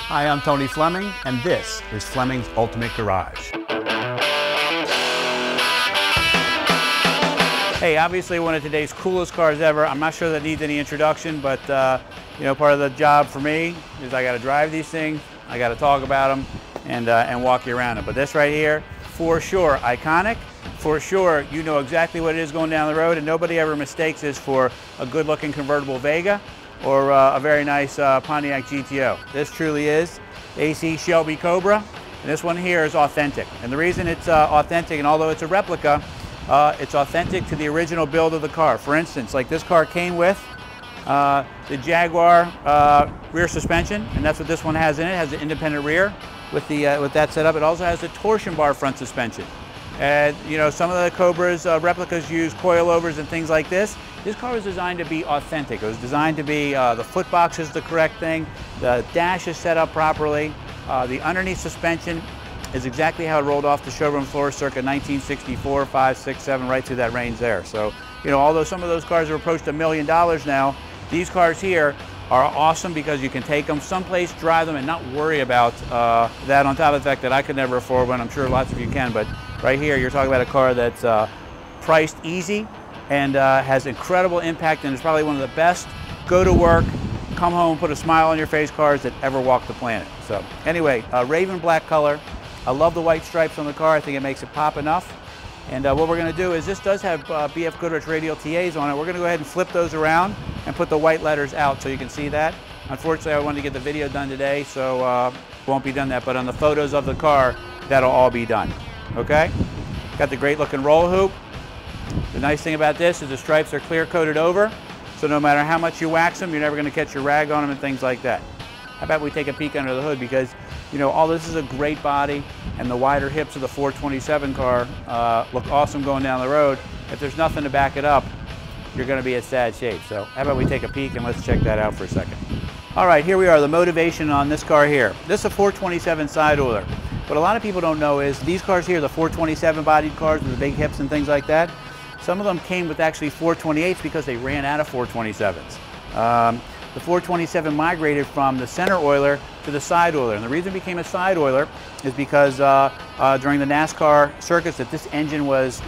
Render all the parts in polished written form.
Hi, I'm Tony Fleming, and this is Fleming's Ultimate Garage. Hey, obviously one of today's coolest cars ever. I'm not sure that needs any introduction, but you know, part of the job for me is I got to drive these things, I got to talk about them, and walk you around them. But this right here, for sure, iconic. For sure, you know exactly what it is going down the road, and nobody ever mistakes this for a good-looking convertible Vega or a very nice Pontiac GTO. This truly is AC Shelby Cobra, and this one here is authentic. And the reason it's authentic, and although it's a replica, it's authentic to the original build of the car. For instance, like this car came with the Jaguar rear suspension, and that's what this one has in it. It has an independent rear with that setup. It also has a torsion bar front suspension. And you know, some of the Cobras replicas use coilovers and things like this. This car was designed to be authentic. It was designed to be, the foot box is the correct thing, the dash is set up properly, the underneath suspension is exactly how it rolled off the showroom floor circa 1964, 5, 6, 7, right through that range there. So, you know, although some of those cars have approached $1 million now, these cars here are awesome because you can take them someplace, drive them, and not worry about that, on top of the fact that I could never afford one. I'm sure lots of you can, but right here you're talking about a car that's priced easy and has incredible impact, and is probably one of the best go to work, come home, put a smile on your face cars that ever walked the planet. So anyway, raven black color. I love the white stripes on the car. I think it makes it pop enough. And what we're going to do is, this does have BF Goodrich radial TAs on it. We're going to go ahead and flip those around and put the white letters out so you can see that. Unfortunately, I wanted to get the video done today, so won't be done that. But on the photos of the car, that'll all be done. Okay? Got the great looking roll hoop. The nice thing about this is the stripes are clear coated over, so no matter how much you wax them, you're never going to catch your rag on them and things like that. How about we take a peek under the hood, because you know, all this is a great body, and the wider hips of the 427 car look awesome going down the road. If there's nothing to back it up, you're going to be in sad shape. So how about we take a peek and let's check that out for a second. All right, here we are, the motivation on this car here. This is a 427 side oiler. What a lot of people don't know is these cars here, the 427 bodied cars with the big hips and things like that, some of them came with actually 428s because they ran out of 427s. The 427 migrated from the center oiler to the side oiler, and the reason it became a side oiler is because during the NASCAR circuits that this engine was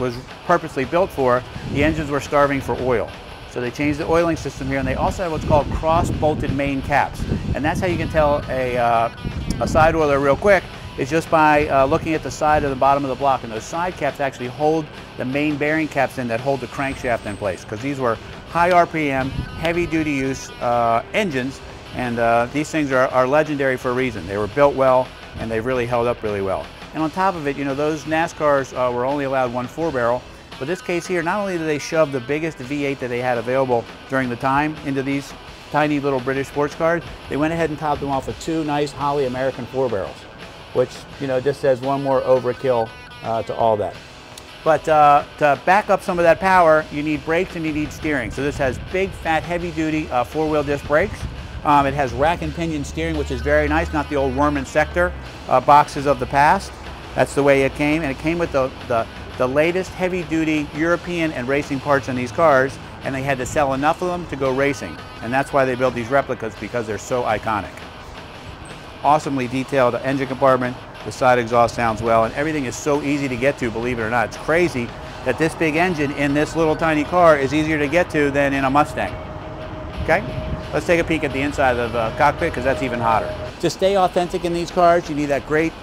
purposely built for, the engines were starving for oil. So they changed the oiling system here, and they also have what's called cross-bolted main caps. And that's how you can tell a side oiler real quick, is just by looking at the side of the bottom of the block. And those side caps actually hold the main bearing caps in that hold the crankshaft in place, because these were high RPM, heavy duty use engines, and these things are legendary for a reason. They were built well, and they've really held up really well. And on top of it, you know, those NASCARs were only allowed one 4-barrel, but this case here, not only did they shove the biggest V8 that they had available during the time into these tiny little British sports cars, they went ahead and topped them off with 2 nice Holley American 4-barrels, which, you know, just adds one more overkill to all that. But to back up some of that power, you need brakes and you need steering. So this has big, fat, heavy-duty 4-wheel disc brakes. It has rack and pinion steering, which is very nice, not the old worm and sector boxes of the past. That's the way it came, and it came with the latest heavy-duty European and racing parts in these cars, and they had to sell enough of them to go racing. And that's why they built these replicas, because they're so iconic. Awesomely detailed engine compartment. The side exhaust sounds well, and everything is so easy to get to, believe it or not. It's crazy that this big engine in this little tiny car is easier to get to than in a Mustang. Okay? Let's take a peek at the inside of the cockpit, because that's even hotter. To stay authentic in these cars, you need that great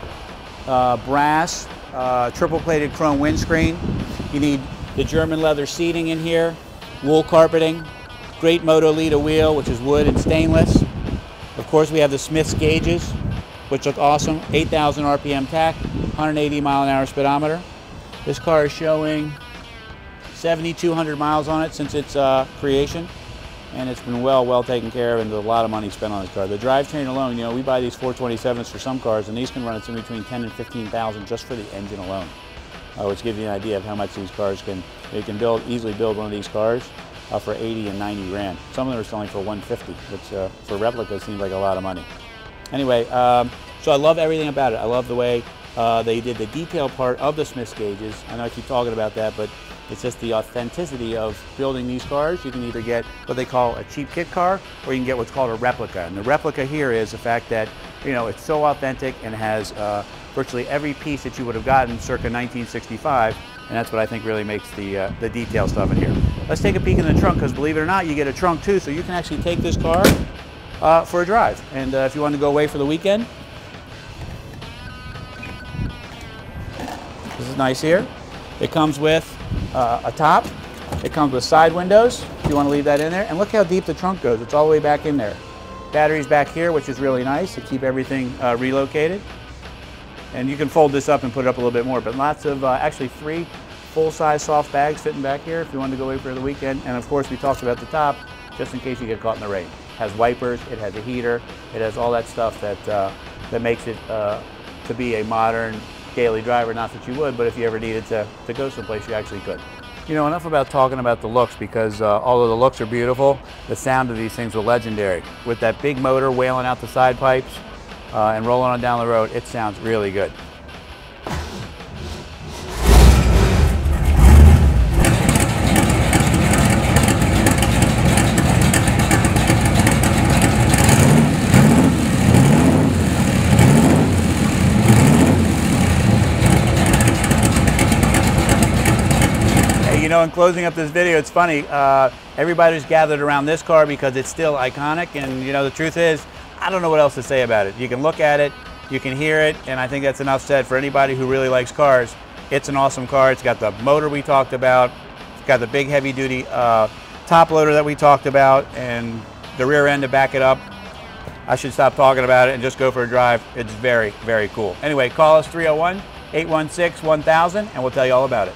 brass, triple-plated chrome windscreen. You need the German leather seating in here, wool carpeting, great Moto Lita wheel, which is wood and stainless. Of course, we have the Smith's gauges, which look awesome. 8,000 RPM tach, 180 mile-an-hour speedometer. This car is showing 7,200 miles on it since its creation, and it's been well taken care of, and there's a lot of money spent on this car. The drivetrain alone, you know, we buy these 427s for some cars, and these can run at somewhere between 10 and 15,000 just for the engine alone, which gives you an idea of how much these cars can. You can easily build one of these cars for 80 and 90 grand. Some of them are selling for 150, which for replicas seems like a lot of money. Anyway, so I love everything about it. I love the way they did the detail part of the Smith's gauges. I know I keep talking about that, but It's just the authenticity of building these cars. You can either get what they call a cheap kit car, or you can get what's called a replica. And the replica here is the fact that You know, it's so authentic and has virtually every piece that you would have gotten circa 1965, and that's what I think really makes the detail stuff in here. Let's take a peek in the trunk, because believe it or not, you get a trunk too, so you can actually take this car for a drive. And if you want to go away for the weekend, this is nice here. It comes with a top. It comes with side windows, if you want to leave that in there. And look how deep the trunk goes. It's all the way back in there. Batteries back here, which is really nice to keep everything relocated. And you can fold this up and put it up a little bit more, but lots of, actually 3 full-size soft bags fitting back here if you wanted to go away for the weekend. And of course, we talked about the top, just in case you get caught in the rain. It has wipers, it has a heater, it has all that stuff that, that makes it to be a modern daily driver. Not that you would, but if you ever needed to go someplace, you actually could. You know, enough about talking about the looks, because although the looks are beautiful, the sound of these things are legendary. With that big motor wailing out the side pipes and rolling on down the road, it sounds really good. You know, in closing up this video, it's funny, everybody's gathered around this car because it's still iconic, and you know, the truth is, I don't know what else to say about it. You can look at it, you can hear it, and I think that's enough said for anybody who really likes cars. It's an awesome car. It's got the motor we talked about, it's got the big heavy duty top loader that we talked about, and the rear end to back it up. I should stop talking about it and just go for a drive. It's very, very cool. Anyway, call us 301-816-1000 and we'll tell you all about it.